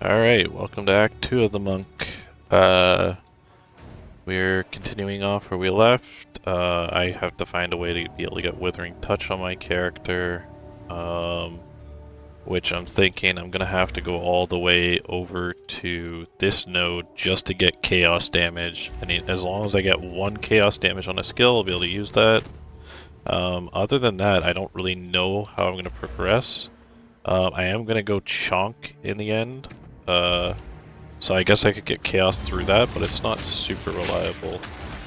Alright, welcome to Act 2 of the Monk. We're continuing off where we left. I have to find a way to be able to get Withering Touch on my character. Which I'm thinking I'm gonna have to go all the way over to this node just to get Chaos damage. And as long as I get one Chaos damage on a skill, I'll be able to use that. Other than that, I don't really know how I'm gonna progress. I am gonna go Chonk in the end. So I guess I could get Chaos through that, but it's not super reliable.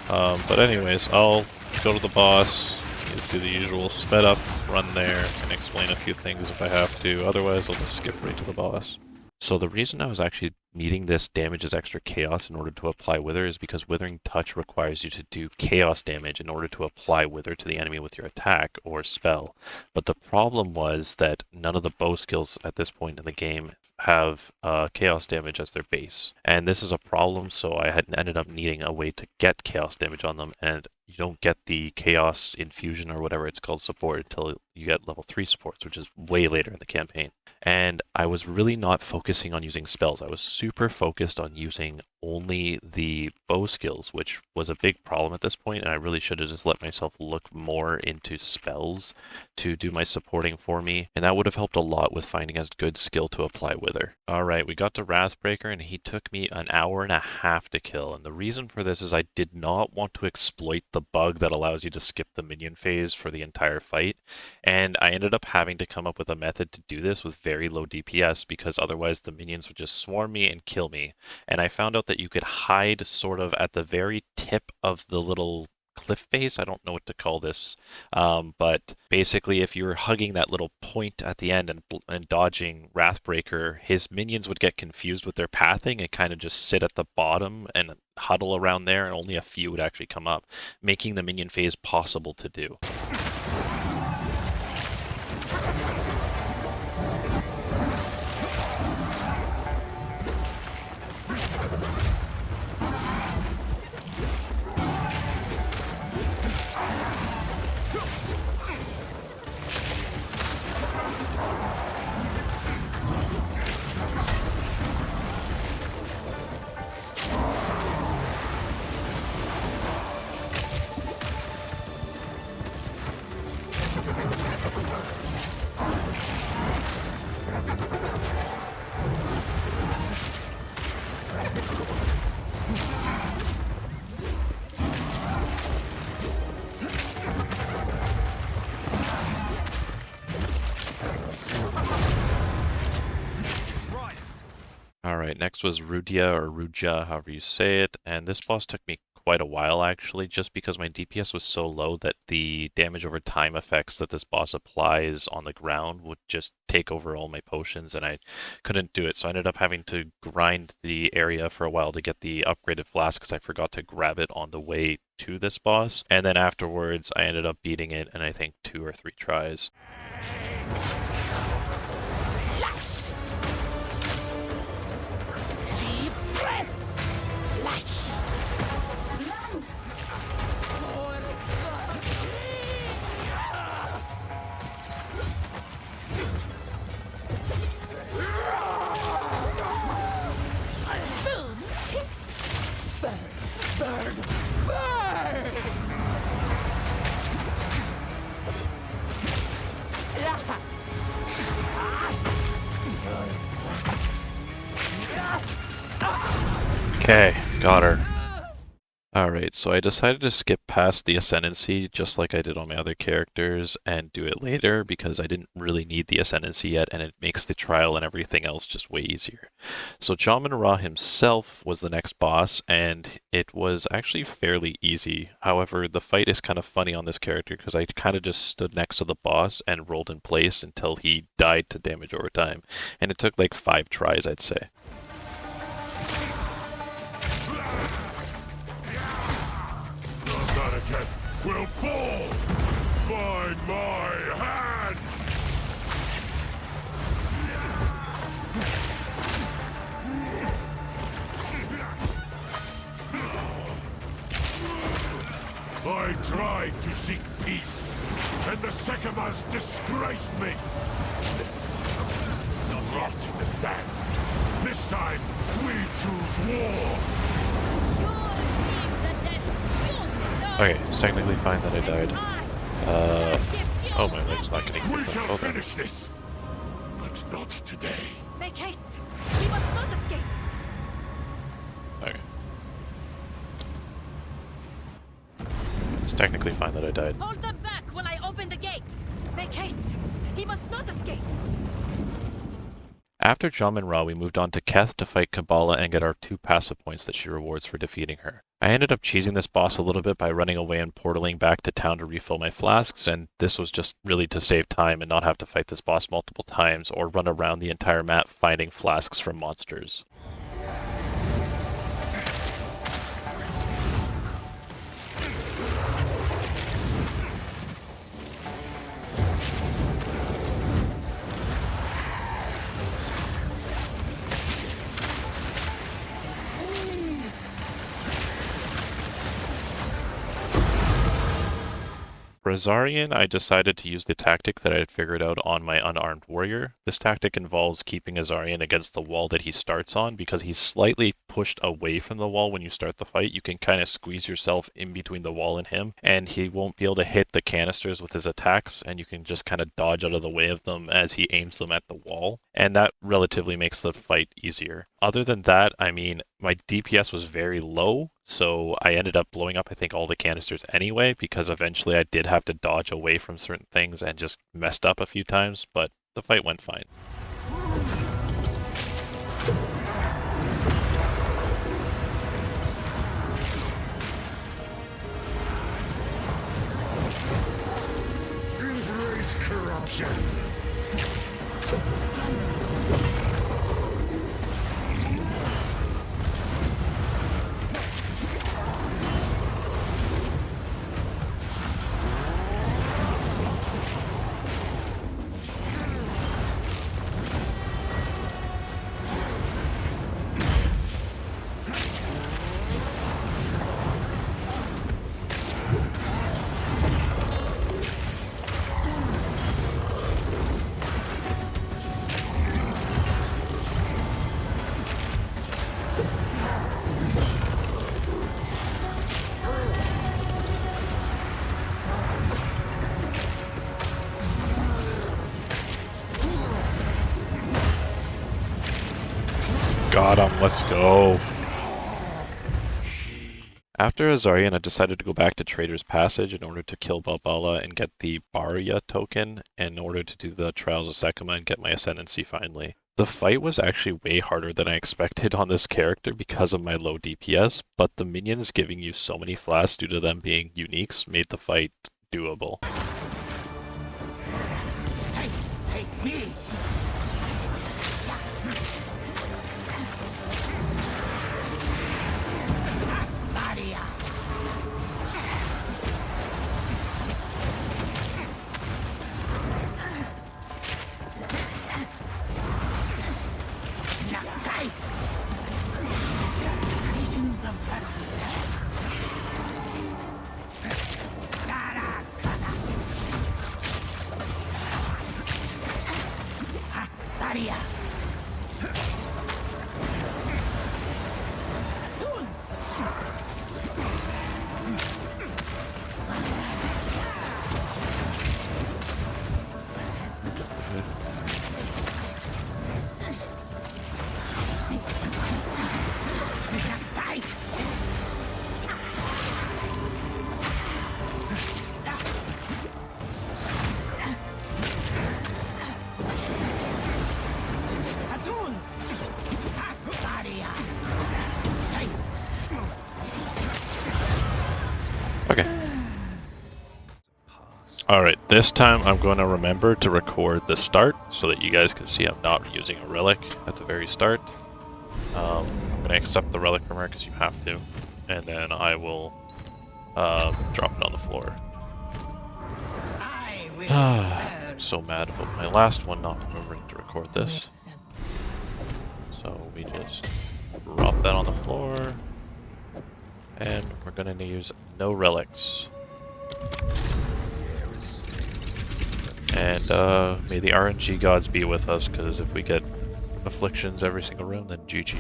But anyways, I'll go to the boss, do the usual sped up run there, and explain a few things if I have to. Otherwise, I'll just skip right to the boss. So the reason I was actually needing this damages extra Chaos in order to apply Wither is because Withering Touch requires you to do Chaos damage in order to apply Wither to the enemy with your attack or spell. But the problem was that none of the bow skills at this point in the game have Chaos damage as their base. And this is a problem, so I had ended up needing a way to get Chaos damage on them, and you don't get the Chaos Infusion or whatever it's called support until you get level 3 supports, which is way later in the campaign. And I was really not focusing on using spells. I was super focused on using only the bow skills, which was a big problem at this point, and I really should have just let myself look more into spells to do my supporting for me, and that would have helped a lot with finding a good skill to apply Wither. Alright, we got to Rathbreaker, and he took me an hour and a half to kill, and the reason for this is I did not want to exploit the bug that allows you to skip the minion phase for the entire fight, and I ended up having to come up with a method to do this with very low DPS, because otherwise the minions would just swarm me and kill me, and I found out that you could hide sort of at the very tip of the little cliff face. I don't know what to call this, but basically if you were hugging that little point at the end and dodging Rathbreaker, his minions would get confused with their pathing and kind of just sit at the bottom and huddle around there, and only a few would actually come up, making the minion phase possible to do. Alright, next was Rudja, or Rudja, however you say it, and this boss took me quite a while actually, just because my DPS was so low that the damage over time effects that this boss applies on the ground would just take over all my potions, and I couldn't do it, so I ended up having to grind the area for a while to get the upgraded flask because I forgot to grab it on the way to this boss, and then afterwards I ended up beating it in I think 2 or 3 tries. Okay, got her. Alright, so I decided to skip past the Ascendancy just like I did on my other characters and do it later because I didn't really need the Ascendancy yet, and it makes the trial and everything else just way easier. So Jamanra himself was the next boss, and it was actually fairly easy. However, the fight is kind of funny on this character because I kind of just stood next to the boss and rolled in place until he died to damage over time, and it took like 5 tries, I'd say. Will fall by my hand. I tried to seek peace, and the Sekhemas disgraced me. Rot in the sand. This This time, we choose war. Okay, it's technically fine that I died. Oh, my leg's not getting We hit. shall Okay. finish this, but not today. Make haste! We must not escape! Okay. It's technically fine that I died. Hold them back while I open the gate! Make haste! He must not escape! After Jamanra, we moved on to Keth to fight Kebala and get our 2 passive points that she rewards for defeating her. I ended up cheesing this boss a little bit by running away and portaling back to town to refill my flasks, and this was just really to save time and not have to fight this boss multiple times or run around the entire map finding flasks from monsters. For Azarian, I decided to use the tactic that I had figured out on my unarmed warrior. This tactic involves keeping Azarian against the wall that he starts on because he's slightly pushed away from the wall when you start the fight. You can kind of squeeze yourself in between the wall and him, and he won't be able to hit the canisters with his attacks, and you can just kind of dodge out of the way of them as he aims them at the wall, and that relatively makes the fight easier. Other than that, I mean, my DPS was very low, so I ended up blowing up, I think, all the canisters anyway, because eventually I did have to dodge away from certain things and just messed up a few times, but the fight went fine. Embrace corruption. Got him, let's go. After Azarian, I decided to go back to Trader's Passage in order to kill Balbala and get the Barya token in order to do the Trials of Sekhema and get my Ascendancy finally. The fight was actually way harder than I expected on this character because of my low DPS, but the minions giving you so many flasks due to them being uniques made the fight doable. Hey, face me! Alright, this time I'm going to remember to record the start so that you guys can see I'm not using a relic at the very start. I'm going to accept the relic from her because you have to, and then I will drop it on the floor. I'm so mad about my last one not remembering to record this. So we just drop that on the floor, and we're going to use no relics. And may the RNG gods be with us, because if we get afflictions every single room, then GG.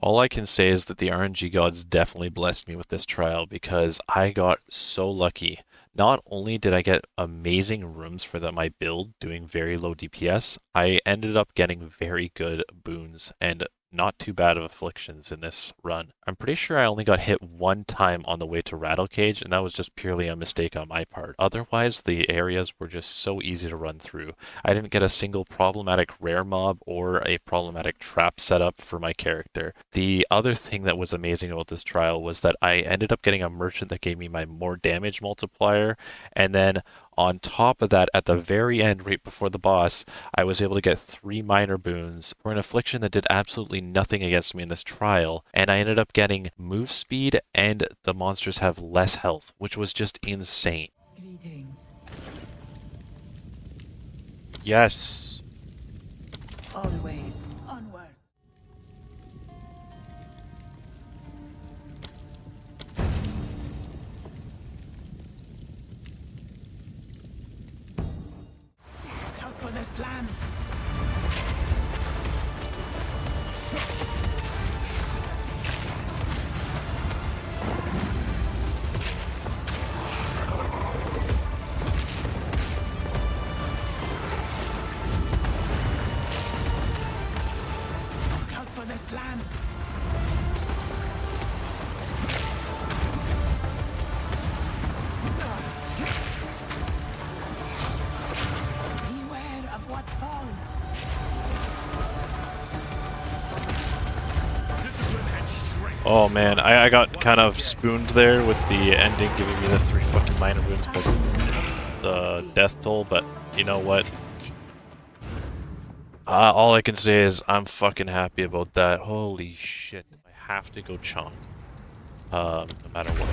All I can say is that the RNG gods definitely blessed me with this trial because I got so lucky. Not only did I get amazing rooms for my build doing very low DPS, I ended up getting very good boons and not too bad of afflictions in this run. I'm pretty sure I only got hit one time on the way to Rattlecage, and that was just purely a mistake on my part. Otherwise, the areas were just so easy to run through. I didn't get a single problematic rare mob or a problematic trap set up for my character. The other thing that was amazing about this trial was that I ended up getting a merchant that gave me my more damage multiplier, and then on top of that, at the very end, right before the boss, I was able to get 3 minor boons for an affliction that did absolutely nothing against me in this trial, and I ended up getting move speed and the monsters have less health, which was just insane. Greetings. Yes! Always onward. Out for the slam. Out for the slam. Beware of what falls. Discipline and strength. Oh man, I got kind of spooned there with the ending giving me the 3 fucking minor boons because of the death toll, but you know what? All I can say is I'm fucking happy about that. Holy shit. I have to go chomp. No matter what.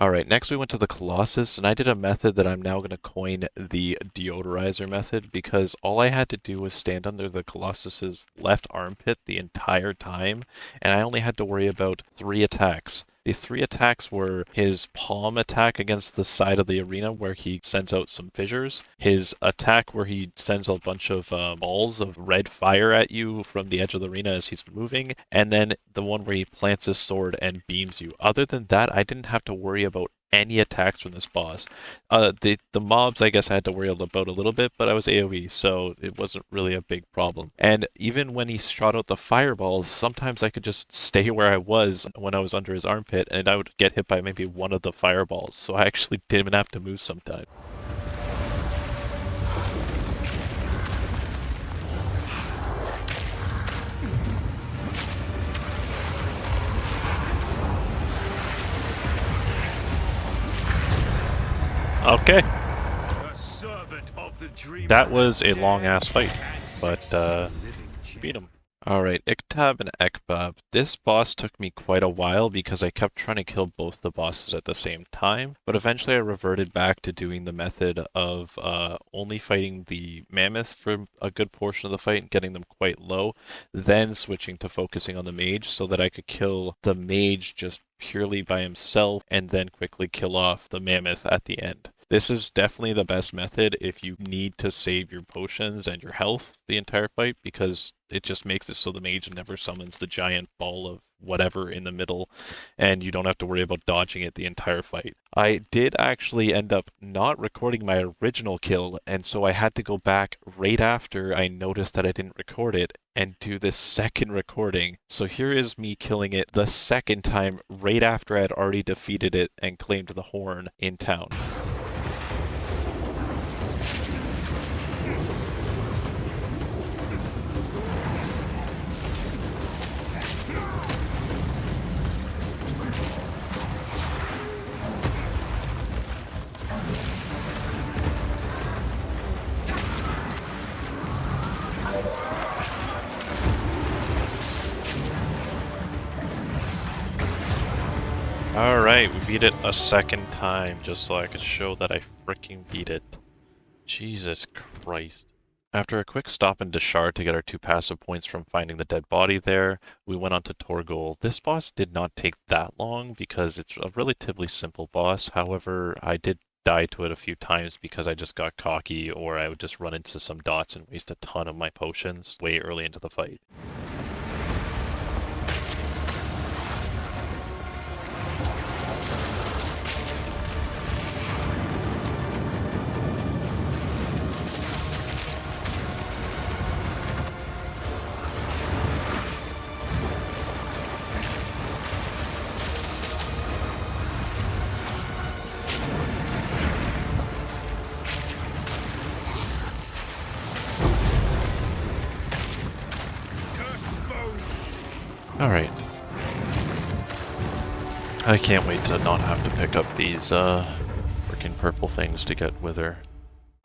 Alright, next we went to the Colossus, and I did a method that I'm now going to coin the deodorizer method, because all I had to do was stand under the Colossus's left armpit the entire time, and I only had to worry about 3 attacks. The 3 attacks were his palm attack against the side of the arena where he sends out some fissures, his attack where he sends a bunch of balls of red fire at you from the edge of the arena as he's moving, and then the one where he plants his sword and beams you. Other than that, I didn't have to worry about any attacks from this boss. The mobs, I guess, I had to worry about a little bit, but I was AoE, so it wasn't really a big problem. And even when he shot out the fireballs, sometimes I could just stay where I was when I was under his armpit, and I would get hit by maybe one of the fireballs, so I actually didn't even have to move sometimes. Okay. That was a long-ass fight, but beat him. Alright, Iktab and Ekbab. This boss took me quite a while because I kept trying to kill both the bosses at the same time, but eventually I reverted back to doing the method of only fighting the mammoth for a good portion of the fight and getting them quite low, then switching to focusing on the mage so that I could kill the mage just purely by himself and then quickly kill off the mammoth at the end. This is definitely the best method if you need to save your potions and your health the entire fight, because it just makes it so the mage never summons the giant ball of whatever in the middle, and you don't have to worry about dodging it the entire fight. I did actually end up not recording my original kill, and so I had to go back right after I noticed that I didn't record it and do this second recording. So here is me killing it the second time right after I had already defeated it and claimed the horn in town. Alright, we beat it a second time, just so I could show that I freaking beat it. Jesus Christ. After a quick stop in Deshard to get our 2 passive points from finding the dead body there, we went on to Tor Gul. This boss did not take that long because it's a relatively simple boss. However, I did die to it a few times because I just got cocky, or I would just run into some dots and waste a ton of my potions way early into the fight. Alright. I can't wait to not have to pick up these freaking purple things to get Wither.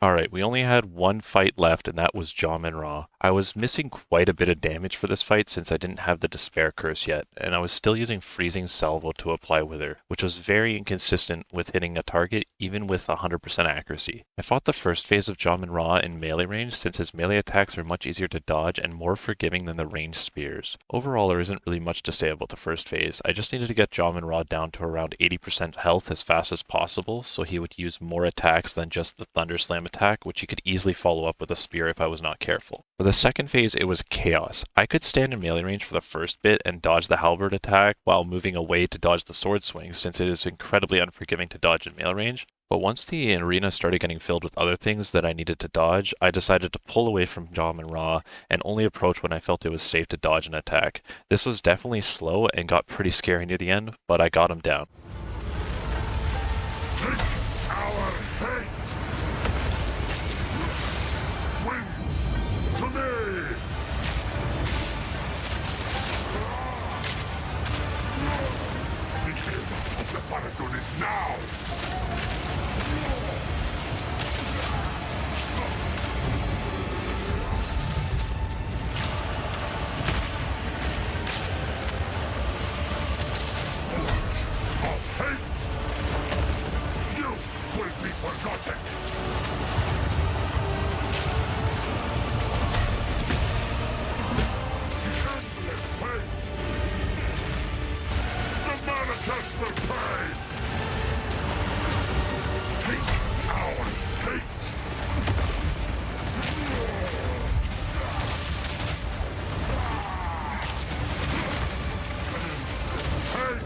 Alright, we only had one fight left, and that was Jamanra. I was missing quite a bit of damage for this fight since I didn't have the Despair Curse yet, and I was still using Freezing Salvo to apply Wither, which was very inconsistent with hitting a target even with 100% accuracy. I fought the first phase of Jamanra in melee range since his melee attacks are much easier to dodge and more forgiving than the ranged spears. Overall, there isn't really much to say about the first phase. I just needed to get Jamanra down to around 80% health as fast as possible so he would use more attacks than just the Thunder Slam attack, which he could easily follow up with a spear if I was not careful. For the second phase, it was chaos. I could stand in melee range for the first bit and dodge the halberd attack while moving away to dodge the sword swing, since it is incredibly unforgiving to dodge in melee range. But once the arena started getting filled with other things that I needed to dodge, I decided to pull away from Jamanra and only approach when I felt it was safe to dodge an attack. This was definitely slow and got pretty scary near the end, but I got him down. Our hate wins to me. The end of the marathon is now. Of hate, you will be forgotten. Endless hate. The manifest will pay. Take our hate. Hate.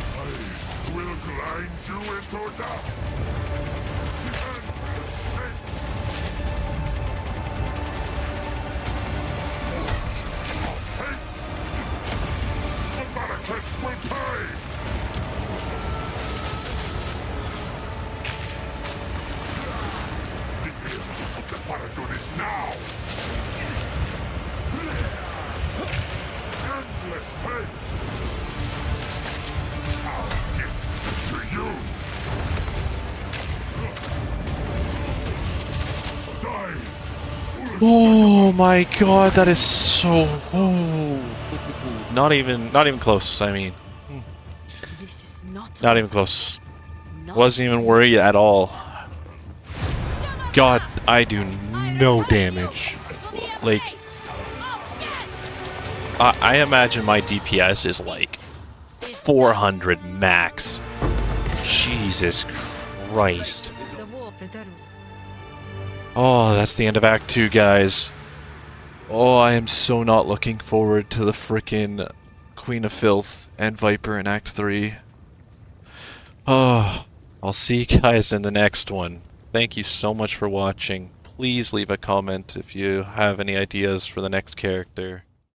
I will grind you into dust. Endless hate. Of hate. The manifest will pay. The end of the marathon is now. Endless hate. Our gift to you. Die. Oh my god, that is so... Not even close, I mean. This is Not even close. Wasn't even worried at all. God, I do no damage. Like, I imagine my DPS is like 400 max. Jesus Christ. Oh, that's the end of Act 2, guys. Oh, I am so not looking forward to the frickin' Queen of Filth and Viper in Act 3. Oh, I'll see you guys in the next one. Thank you so much for watching. Please leave a comment if you have any ideas for the next character.